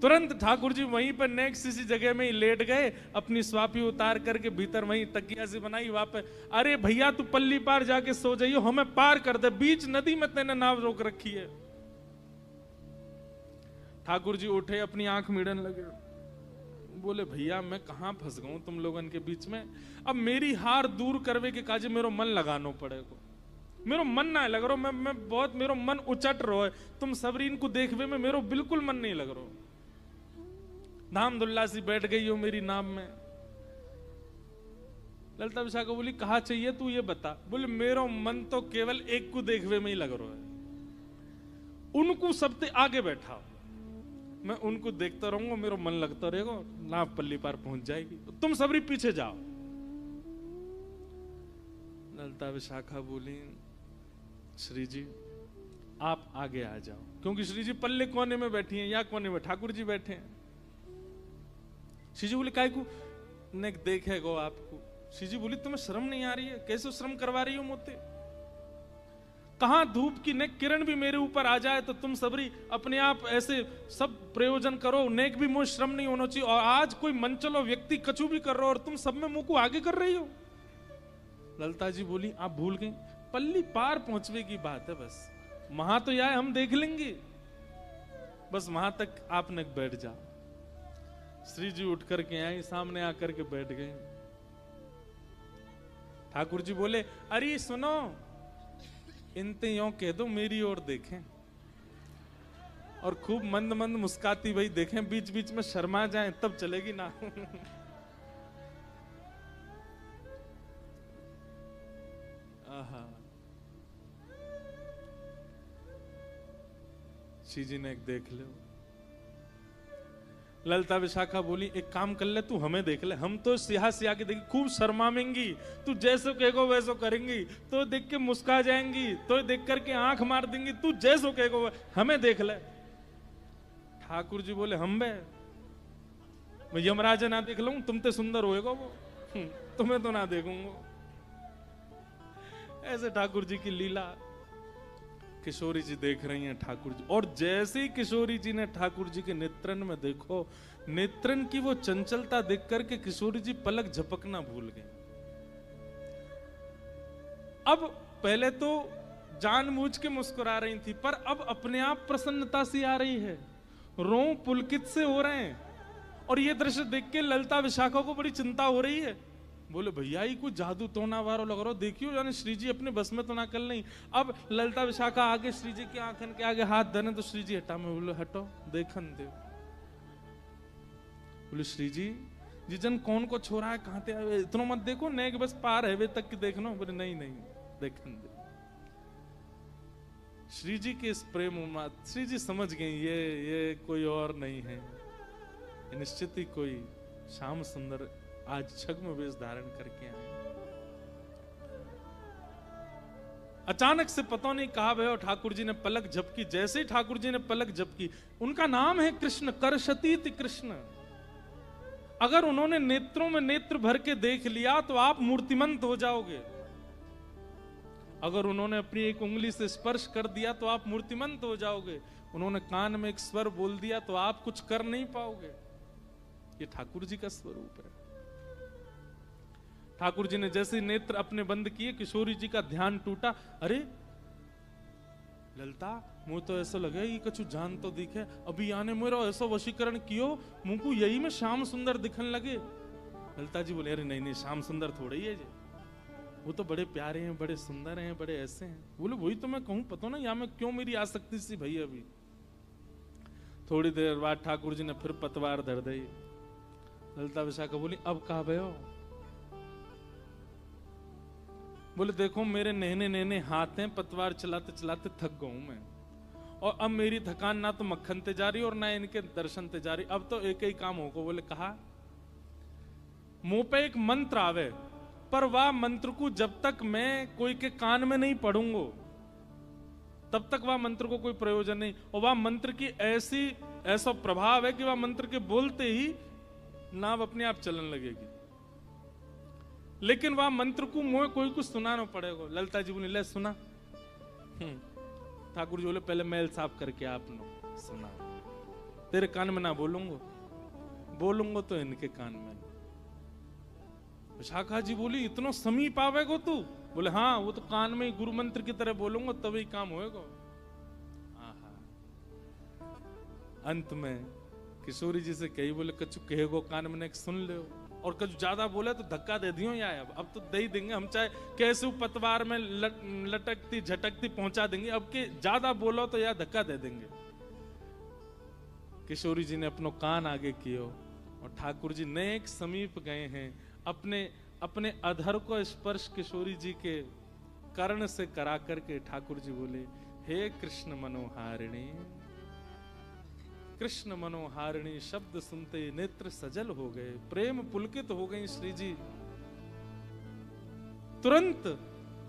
तुरंत ठाकुर जी वहीं पर नेक्स्ट इसी जगह में ही लेट गए, अपनी स्वापी उतार करके भीतर वहीं तकिया से बनाई वापस। अरे भैया तू पल्ली पार जाके सो जाइयो, हमें पार कर दे, बीच नदी में तेने नाव रोक रखी है। ठाकुर जी उठे, अपनी आंख मीड़ने लगे, बोले भैया मैं कहां फंस गऊं तुम लोगन के बीच में। अब मेरी हार दूर करवे के काजे मेरो मन लगानो पड़ेगा, मेरो मन ना लग रहा, मैं बहुत मेरो मन उचट रहा है, तुम सबरीन को देखवे में मेरो बिल्कुल मन नहीं लग रहा। धाम दुल्ला सी बैठ गई हो मेरी नाम में। ललिता विशाखा बोली कहा चाहिए तू ये बता। बोले मेरो मन तो केवल एक को देखवे में ही लग रहा है, उनको सबसे आगे बैठा, मैं उनको देखता रहूंगा, मेरा मन लगता रहेगा, नाव पल्ली पार पहुंच जाएगी, तो तुम सबरी पीछे जाओ। ललिता विशाखा बोली श्री जी आप आगे आ जाओ, क्योंकि श्री जी पल्ले कोने में बैठी हैं, या कोने में ठाकुर जी बैठे हैं। श्री जी बोले काय को ने देखेगो आपको। श्री जी बोली तुम्हें शर्म नहीं आ रही है? कैसे शर्म करवा रही हो मुझसे? कहां धूप की नेक किरण भी मेरे ऊपर आ जाए तो तुम सबरी अपने आप ऐसे सब प्रयोजन करो, नेक भी मुझे श्रम नहीं होना चाहिए, और आज कोई मंचलो व्यक्ति कछु भी कर रहा हो और तुम सब में मुंह को आगे कर रही हो। ललिता जी बोली आप भूल गई, पल्ली पार पहुंचने की बात है, बस वहां तो यार हम देख लेंगे, बस वहां तक आपने बैठ जाओ। श्री जी उठ करके आई, सामने आकर के बैठ गए। ठाकुर जी बोले अरे सुनो, इनते यों कह दो मेरी ओर देखें, और खूब मंद मंद मुस्काती भाई देखें, बीच बीच में शर्मा जाएं तब चलेगी ना। आहा, श्री जी ने एक देख लो। ललिता विशाखा बोली एक काम कर ले, तू हमें देख ले, हम तो सिया सिया के देखी खूब शर्माएंगी, तू जैसो कहेगो वैसो करेंगी, तो देख के मुस्का जाएंगी, तो देख करके आंख मार देंगी, तू जैसो कहेगो हमें देख ले। ठाकुर जी बोले हम बे, मैं यमराज ना देख लूं, तुम तो सुंदर होएगा वो, तुम्हें तो ना देखूंगा। ऐसे ठाकुर जी की लीला किशोरी जी देख रही हैं ठाकुर जी, और जैसे ही किशोरी जी ने ठाकुर जी के नेत्रन में देखो, नेत्रन की वो चंचलता देख करके किशोरी जी पलक झपकना भूल गई। अब पहले तो जानबूझ के मुस्कुरा रही थी, पर अब अपने आप प्रसन्नता सी आ रही है, रों पुलकित से हो रहे हैं, और ये दृश्य देख के ललिता विशाखा को बड़ी चिंता हो रही है। बोले भैया ही कुछ जादू टोना वारो लग रहा, देखियो यानी श्री जी अपने बस में तो ना कर नहीं। अब ललिता विशाखा आगे श्री जी की आंखन के आगे हाथ धरे तो श्री जी हटा, में बोले हटो देखन दे। बोले श्री जी जन कौन को छोड़ा है, कहां ते आए, इतना मत देखो, नेक बस पार है वे तक की देखना। बोले नहीं नहीं देखन दे। श्री जी के इस प्रेम उन्माद, श्री जी समझ गई ये कोई और नहीं है, निश्चित ही कोई श्याम सुंदर आज छद्म वेश धारण करके आए। अचानक से पता नहीं कहा भयो ठाकुर जी ने पलक झपकी। जैसे ही ठाकुर जी ने पलक झपकी, उनका नाम है कृष्ण, करशतीत कृष्ण। अगर उन्होंने नेत्रों में नेत्र भर के देख लिया तो आप मूर्तिमंत हो जाओगे, अगर उन्होंने अपनी एक उंगली से स्पर्श कर दिया तो आप मूर्तिमंत हो जाओगे, उन्होंने कान में एक स्वर बोल दिया तो आप कुछ कर नहीं पाओगे। ये ठाकुर जी का स्वरूप है। ठाकुर जी ने जैसे ही नेत्र अपने बंद किए, किशोरी जी का ध्यान टूटा। अरे ललता, मुझे तो ऐसा लगे ये कछु जान तो दिखे, अभी आने मेरा ऐसा वशीकरण कियो मुंह को यही में श्याम सुंदर दिखन लगे। ललता जी बोले अरे नहीं नहीं, श्याम सुंदर थोड़े ही है जी, वो तो बड़े प्यारे हैं, बड़े सुंदर हैं, बड़े ऐसे हैं। बोले वही तो मैं कहूं, पता ना यहाँ में क्यों मेरी आसक्ति सी भई। अभी थोड़ी देर बाद ठाकुर जी ने फिर पतवार धर दी। ललता विशाखा बोली अब कहा भयो? बोले देखो मेरे नहने नहने हाथ हैं, पतवार चलाते चलाते थक गया हूं मैं, और अब मेरी थकान ना तो मक्खन ते जा रही और ना इनके दर्शन ते जा रही, अब तो एक ही काम होगा। बोले कहा? मुंह पे एक मंत्र आवे, पर वह मंत्र को जब तक मैं कोई के कान में नहीं पढ़ूंगा तब तक वह मंत्र को कोई प्रयोजन नहीं। और वह मंत्र की ऐसा प्रभाव है कि वह मंत्र के बोलते ही नाव अपने आप चलन लगेगी, लेकिन वह मंत्र को मुझे कोई कुछ सुनाना पड़ेगा। ललता जी बोले ले सुना। ठाकुर जी बोले पहले मैल साफ करके आप लो सुना, तेरे कान में ना बोलूंगा, बोलूंगा तो इनके कान में। विशाखा जी बोली इतना समीप आवेगो तू? बोले हाँ, वो तो कान में ही गुरु मंत्र की तरह बोलूंगा तभी काम होएगा। अंत में किशोरी जी से कही, बोले कछु कहेगो कान में एक सुन ले, और कछु ज्यादा बोले तो धक्का दे दियो या अब तो दे ही देंगे हम, चाहे कैसे पतवार में लटकती झटकती पहुंचा देंगे, अब के ज्यादा बोलो तो या धक्का दे देंगे। किशोरी जी ने अपनो कान आगे कियो और ठाकुर जी नेक समीप गए हैं। अपने अधर को स्पर्श किशोरी जी के कर्ण से करा करके ठाकुर जी बोले हे कृष्ण मनोहारिणी। कृष्ण मनोहारिणी शब्द सुनते नेत्र सजल हो गए, प्रेम पुलकित हो गई श्री जी। तुरंत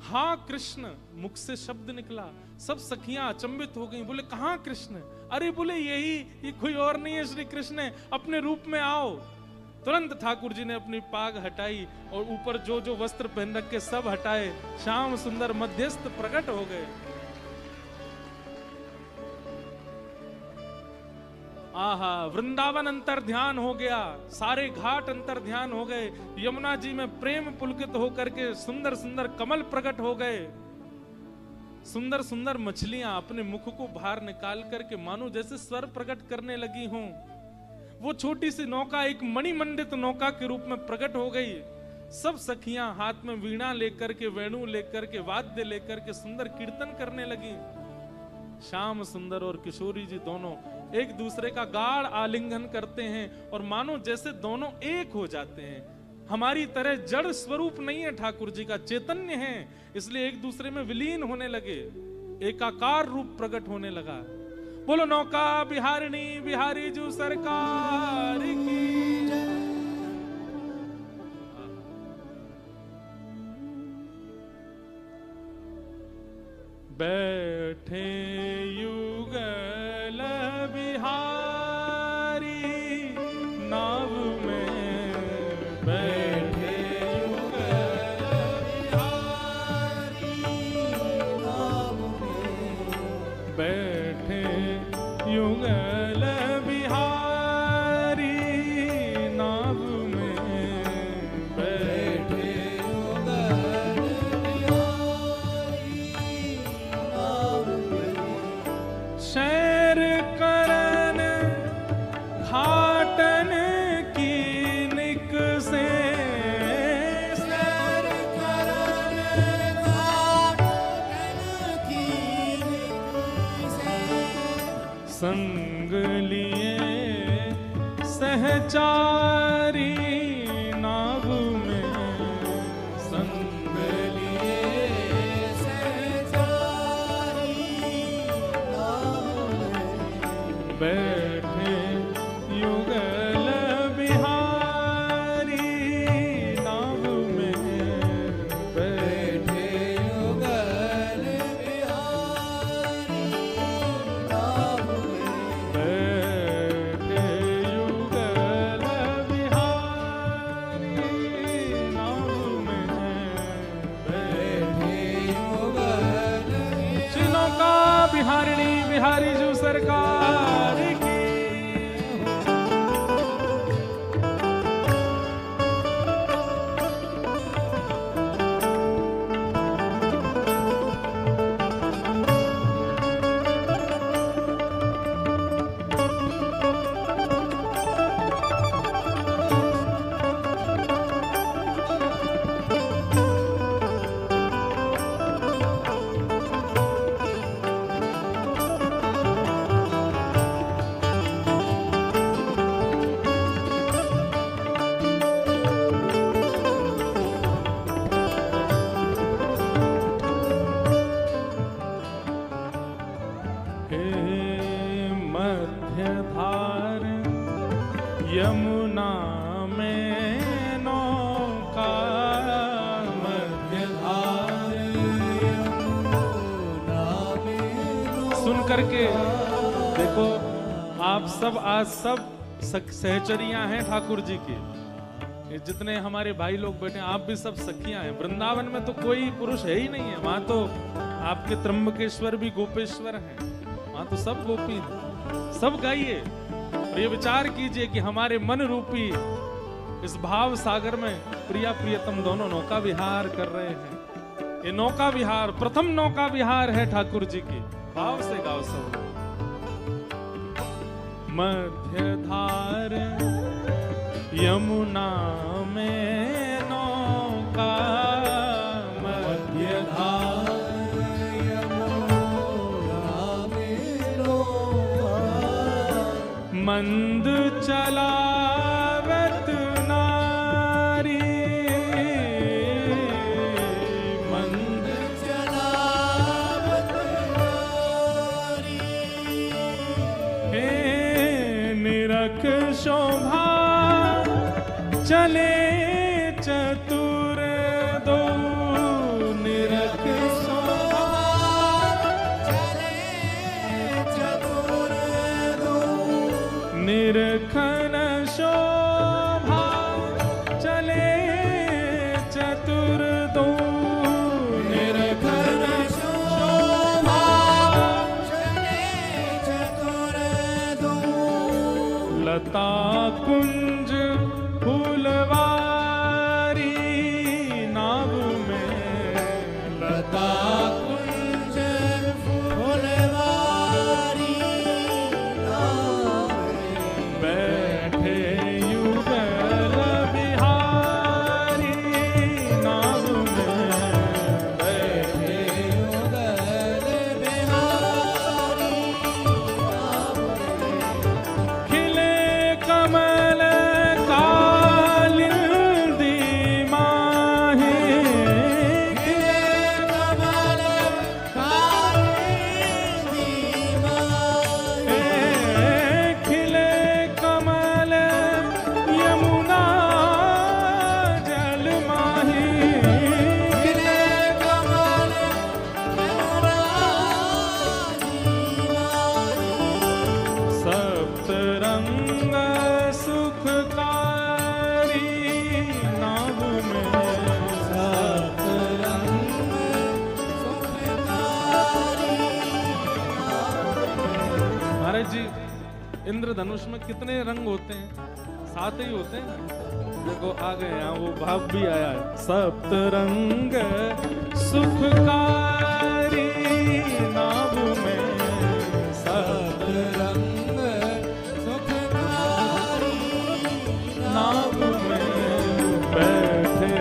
हाँ कृष्ण मुख से शब्द निकला, सब सखियां अचंभित हो गईं। बोले कहां कृष्ण? अरे बोले यही, ये कोई और नहीं है, श्री कृष्ण है, अपने रूप में आओ। तुरंत ठाकुर जी ने अपनी पाग हटाई और ऊपर जो जो वस्त्र पहन रखे सब हटाए, श्याम सुंदर मध्यस्थ प्रकट हो गए। आहा, वृंदावन अंतर ध्यान हो गया, सारे घाट अंतर ध्यान हो गए, यमुना जी में प्रेम पुलकित होकर के सुंदर सुंदर कमल प्रकट हो गए, सुंदर सुंदर मछलियां अपने मुख को बाहर निकाल करके मानो जैसे स्वर प्रकट करने लगी हों। वो छोटी सी नौका एक मणिमंडित नौका के रूप में प्रकट हो गई। सब सखियां हाथ में वीणा लेकर के, वेणु लेकर के, वाद्य लेकर के सुंदर कीर्तन करने लगी। श्याम सुंदर और किशोरी जी दोनों एक दूसरे का गाढ़ आलिंगन करते हैं और मानो जैसे दोनों एक हो जाते हैं। हमारी तरह जड़ स्वरूप नहीं है ठाकुर जी का, चैतन्य है, इसलिए एक दूसरे में विलीन होने लगे, एकाकार रूप प्रकट होने लगा। बोलो नौका बिहारिणी बिहारी जू सरकार की जय। बैठे युगल बिहारी नाव में, बैठे युगल बिहारी नाव में, बैठे युगल बिहारी नाव में, बैठे युगल बिहारी नाव में। शैर करन घाटन की निक से, शैर करन घाटन की निक से, संग लिए सहचारी नाव में, संग लिए सहचारी नाव में, बैठे युगल बिहारी नाव में, बैठे युगल बिहारी नाव में, बैठे युगल बिहारी नाव में, बैठे युगल श्री नौका बिहारिणी बिहारी जू सरकार की। हे मध्यधार यमुना में नौका, मध्यधार यमुना में। सुन करके देखो, आप सब आज सब सहचरियां हैं ठाकुर जी की। ये जितने हमारे भाई लोग बैठे हैं, आप भी सब सखियां हैं। वृंदावन में तो कोई पुरुष है ही नहीं है, वहां तो आपके त्र्यंबकेश्वर भी गोपेश्वर हैं, वहां तो सब गोपी हैं। सब गाइए और ये विचार कीजिए कि हमारे मन रूपी इस भाव सागर में प्रिया प्रियतम दोनों नौका विहार कर रहे हैं। ये नौका विहार प्रथम नौका विहार है ठाकुर जी की। भाव से गाओ सब। मध्यधार यमुना में नौका, मध्यधार यमुना में नौका। मंद चलावत नारी, मंद चलावत नारी। हे निरख शोभा चले चतुर दो, निरख शोभा चले चतुर दो। निरखन शोभा चले चतुर दो, निरखन शोभा चले चतुर दो। लता कुंज फूलवारी नाव में, लता कुंज फूलवारी नाव में। बैठे युगल बिहारी नाव में, बैठे युगल बिहारी नाव में। खिले कमल इंद्रधनुष में कितने रंग होते हैं? 7 ही होते हैं ना। देखो आ गए यहाँ, वो भाव भी आया है। सप्त रंग सुखकारी नाव में, सप्त रंग सुखकारी नाव में। बैठे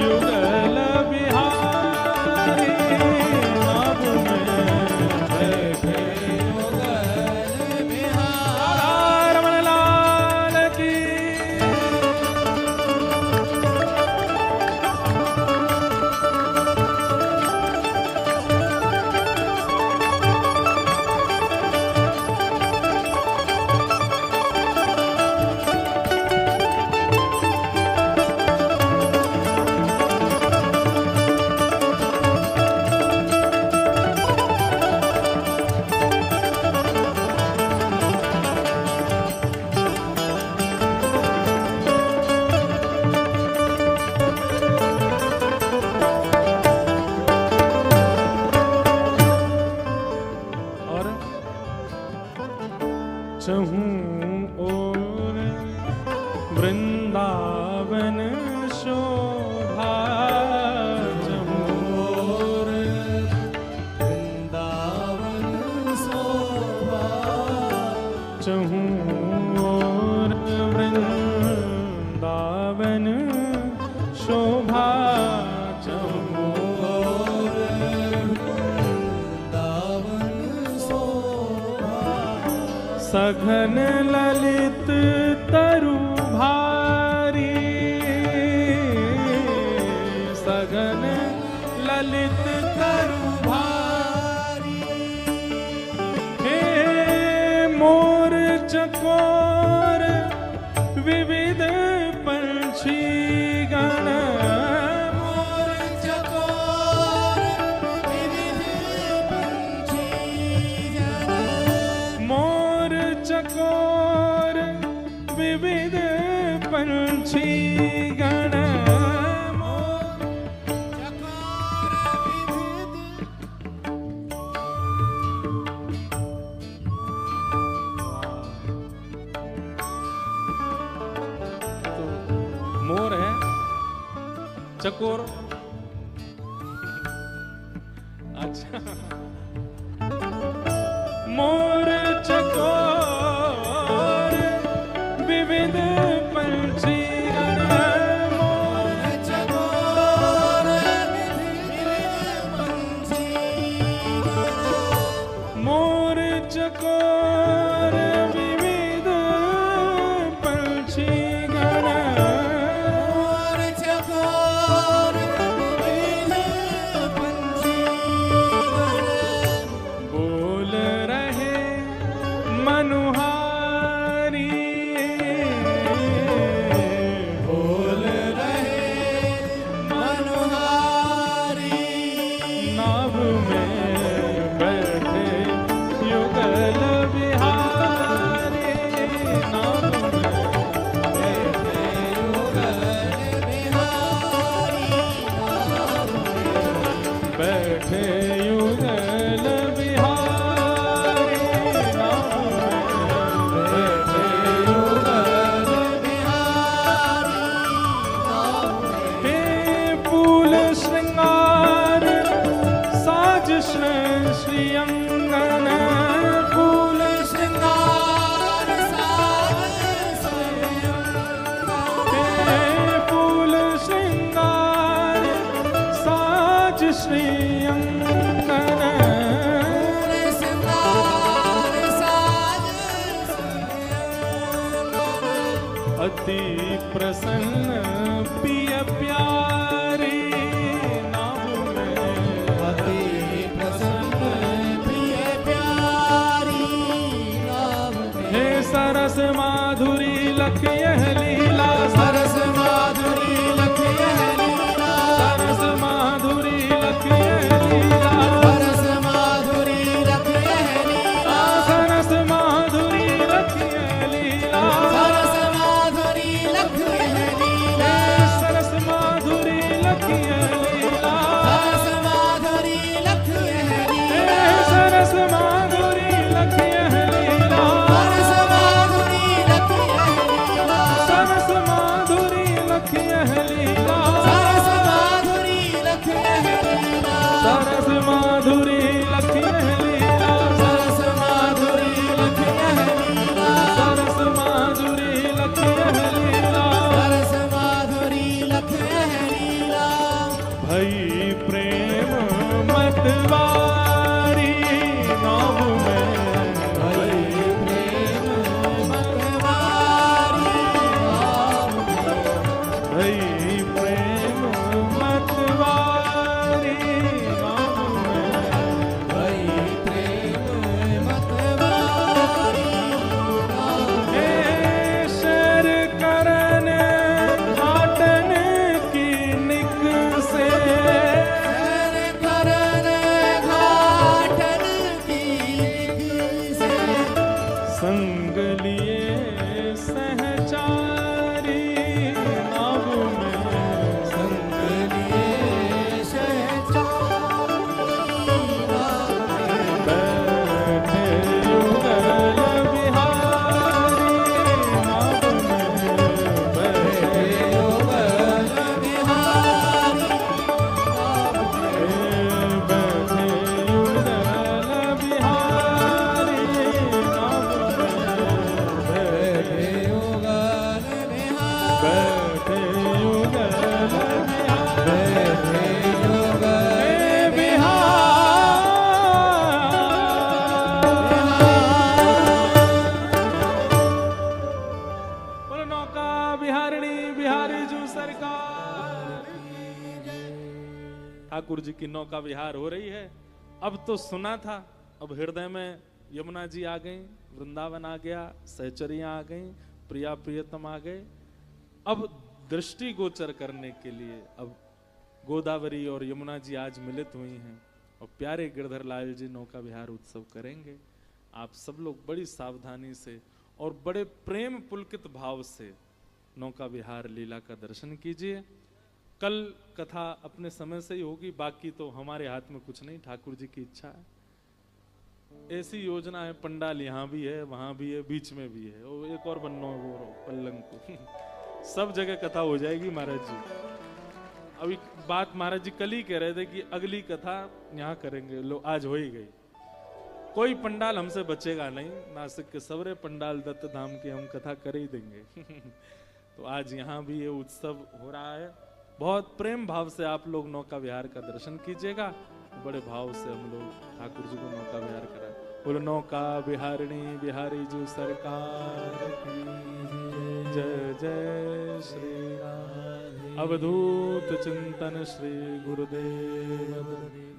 युगल बिहारी नाव में, बैठे सघन ललित तरु भारी, सघन ललित तरु भारी। चकोर विविध पंछी गण,
मोर चकोर विविध पंछी गण,
मोर चकोर विविध पंछी गण,
मोर चकोर विविध।
तो मोर है, चकोर, अच्छा, मोर चकोर विविध पंछी गण, मोर
चकोर विविध पंछी गण,
मोर चकोर विविध पंछी गण,
मोर चकोर विविध पंछी गण,
बोल रहे मनुहारी,
बोल रहे मनोहारी,
नाव में बैठे युगल बिहारी, नाव में
बैठे युगल बिहारी,
बैठे युगल बिहारी, नाव में बैठे
युगल बिहारी,
हे फूल श्रृंगार साज श्री अंगन, फूल
श्रृंगार साज
हे फूल श्रृंगार साज श्री अंगन,
श्रृंगार साज
अति प्रसन्न पिय प्यारी, नाव में
अति प्रसन्न प्रिय प्यारी, नाम
हे सरस माधुरी लख यह लीला,
सरस माधुरी लख यह लीला,
सरस माधुरी लख यह लीला,
सरस माधुरी लख यह लीला,
सरस माधुरी लख यह लीला,
सरस माधुरी लख यह लीला,
सरस माधुरी लख यह लीला,
सरस माधुरी लख यह लीला,
सरस माधुरी लख यह लीला,
सरस माधुरी लख यह लीला,
सरस माधुरी लख यह लीला,
सरस माधुरी लख यह लीला,
सरस माधुरी लख यह लीला,
सरस माधुरी लख यह लीला,
सरस माधुरी लख यह लीला,
सरस माधुरी लख यह लीला,
भई प्रेम मतवारी, नाव में भई
प्रेम मतवारी, नाम
भई प्रेम मतवारी, नाव में
भई प्रेम मतवारी, नाम
हे शर करन घाटन की निक से,
शर करन घाटन की से,
संग लिए सहचारी, नाव में
संग लिए सहचारी,
बैठे युगल बिहारी, नाव में बैठे
युगल बिहारी,
बैठे युगल बिहारी, नाव में बैठे
युगल बिहारी,
बैठे युगल
बैठे युगल
बोलो नौका बिहारिणी बिहारी जू सरकार। ठाकुर जी की नौका विहार हो रही है। अब तो सुना था, अब हृदय में यमुना जी आ गई, वृंदावन आ गया, सहचरियां आ गई, प्रिया प्रियतम आ गए। अब दृष्टि गोचर करने के लिए अब गोदावरी और यमुना जी आज मिलित हुई हैं और प्यारे गिरधर लाल जी नौका विहार उत्सव करेंगे। आप सब लोग बड़ी सावधानी से और बड़े प्रेम पुलकित भाव से नौका विहार लीला का दर्शन कीजिए। कल कथा अपने समय से ही होगी, बाकी तो हमारे हाथ में कुछ नहीं, ठाकुर जी की इच्छा है। ऐसी योजना है, पंडाल यहाँ भी है, वहां भी है, बीच में भी है, वो एक और बनना है वो पल्लंग को सब जगह कथा हो जाएगी महाराज जी। अभी बात महाराज जी कल ही कह रहे थे कि अगली कथा यहाँ करेंगे, लो आज हो ही गई। कोई पंडाल हमसे बचेगा नहीं, नासिक के सवरे पंडाल दत्त धाम की हम कथा कर ही देंगे तो आज यहाँ भी ये उत्सव हो रहा है। बहुत प्रेम भाव से आप लोग नौका विहार का दर्शन कीजिएगा। बड़े भाव से हम लोग ठाकुर जी को नौका विहार कराए। बोलो नौका विहारिणी बिहारी जी सरकार की जय जय श्री राम। अवधूत चिंतन श्री गुरुदेव।